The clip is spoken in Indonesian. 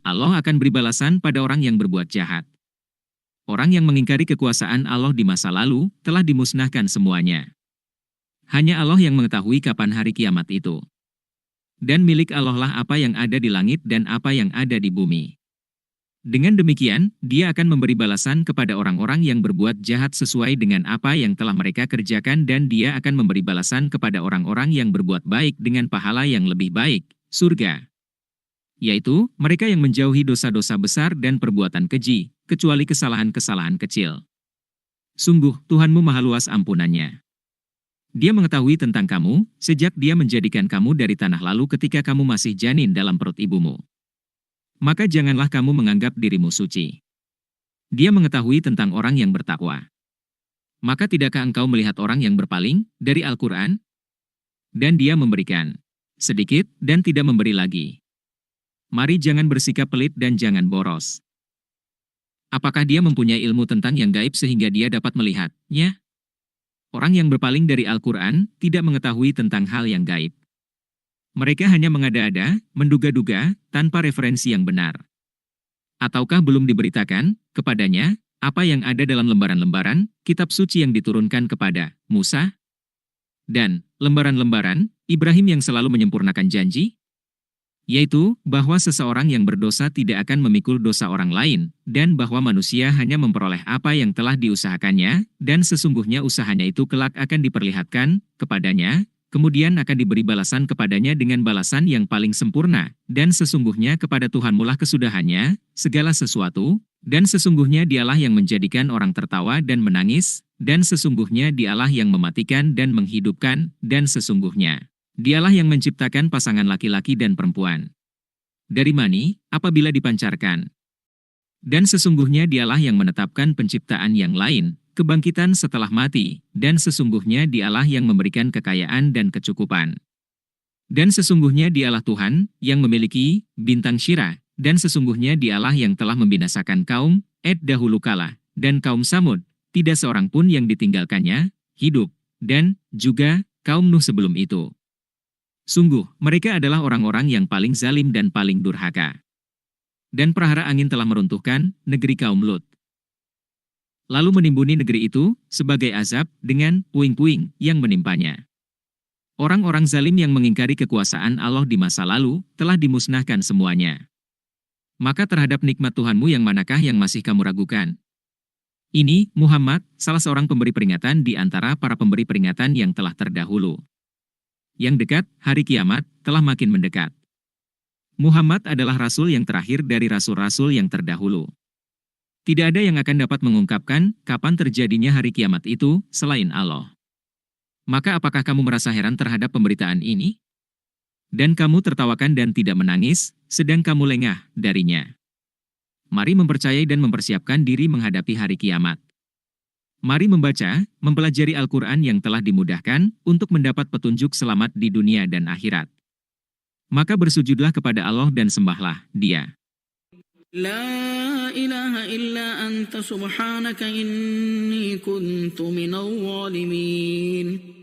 Allah akan beri balasan pada orang yang berbuat jahat. Orang yang mengingkari kekuasaan Allah di masa lalu telah dimusnahkan semuanya. Hanya Allah yang mengetahui kapan hari kiamat itu. Dan milik Allah lah apa yang ada di langit dan apa yang ada di bumi. Dengan demikian, Dia akan memberi balasan kepada orang-orang yang berbuat jahat sesuai dengan apa yang telah mereka kerjakan, dan Dia akan memberi balasan kepada orang-orang yang berbuat baik dengan pahala yang lebih baik, surga. Yaitu, mereka yang menjauhi dosa-dosa besar dan perbuatan keji, kecuali kesalahan-kesalahan kecil. Sungguh, Tuhanmu maha luas ampunannya. Dia mengetahui tentang kamu, sejak Dia menjadikan kamu dari tanah lalu ketika kamu masih janin dalam perut ibumu. Maka janganlah kamu menganggap dirimu suci. Dia mengetahui tentang orang yang bertakwa. Maka tidakkah engkau melihat orang yang berpaling dari Al-Quran? Dan dia memberikan sedikit dan tidak memberi lagi. Mari jangan bersikap pelit dan jangan boros. Apakah dia mempunyai ilmu tentang yang gaib sehingga dia dapat melihatnya? Orang yang berpaling dari Al-Quran tidak mengetahui tentang hal yang gaib. Mereka hanya mengada-ada, menduga-duga, tanpa referensi yang benar. Ataukah belum diberitakan kepadanya apa yang ada dalam lembaran-lembaran kitab suci yang diturunkan kepada Musa? Dan lembaran-lembaran Ibrahim yang selalu menyempurnakan janji? Yaitu, bahwa seseorang yang berdosa tidak akan memikul dosa orang lain, dan bahwa manusia hanya memperoleh apa yang telah diusahakannya, dan sesungguhnya usahanya itu kelak akan diperlihatkan kepadanya, kemudian akan diberi balasan kepadanya dengan balasan yang paling sempurna, dan sesungguhnya kepada Tuhanmu lah kesudahannya, segala sesuatu, dan sesungguhnya Dialah yang menjadikan orang tertawa dan menangis, dan sesungguhnya Dialah yang mematikan dan menghidupkan, dan sesungguhnya Dialah yang menciptakan pasangan laki-laki dan perempuan dari mani apabila dipancarkan. Dan sesungguhnya Dialah yang menetapkan penciptaan yang lain, kebangkitan setelah mati, dan sesungguhnya Dialah yang memberikan kekayaan dan kecukupan. Dan sesungguhnya Dialah Tuhan yang memiliki bintang Syirah, dan sesungguhnya Dialah yang telah membinasakan kaum Ad dahulu kala, dan kaum Samud, tidak seorang pun yang ditinggalkannya, hidup, dan juga kaum Nuh sebelum itu. Sungguh, mereka adalah orang-orang yang paling zalim dan paling durhaka. Dan perahara angin telah meruntuhkan negeri kaum Lut. Lalu menimbuni negeri itu sebagai azab dengan puing-puing yang menimpanya. Orang-orang zalim yang mengingkari kekuasaan Allah di masa lalu telah dimusnahkan semuanya. Maka terhadap nikmat Tuhanmu yang manakah yang masih kamu ragukan? Ini, Muhammad, salah seorang pemberi peringatan di antara para pemberi peringatan yang telah terdahulu. Yang dekat, hari kiamat, telah makin mendekat. Muhammad adalah rasul yang terakhir dari rasul-rasul yang terdahulu. Tidak ada yang akan dapat mengungkapkan kapan terjadinya hari kiamat itu selain Allah. Maka apakah kamu merasa heran terhadap pemberitaan ini? Dan kamu tertawakan dan tidak menangis, sedang kamu lengah darinya. Mari mempercayai dan mempersiapkan diri menghadapi hari kiamat. Mari membaca, mempelajari Al-Quran yang telah dimudahkan untuk mendapat petunjuk selamat di dunia dan akhirat. Maka bersujudlah kepada Allah dan sembahlah Dia. La ilaha illa anta subhanaka inni kuntu minal zalimin.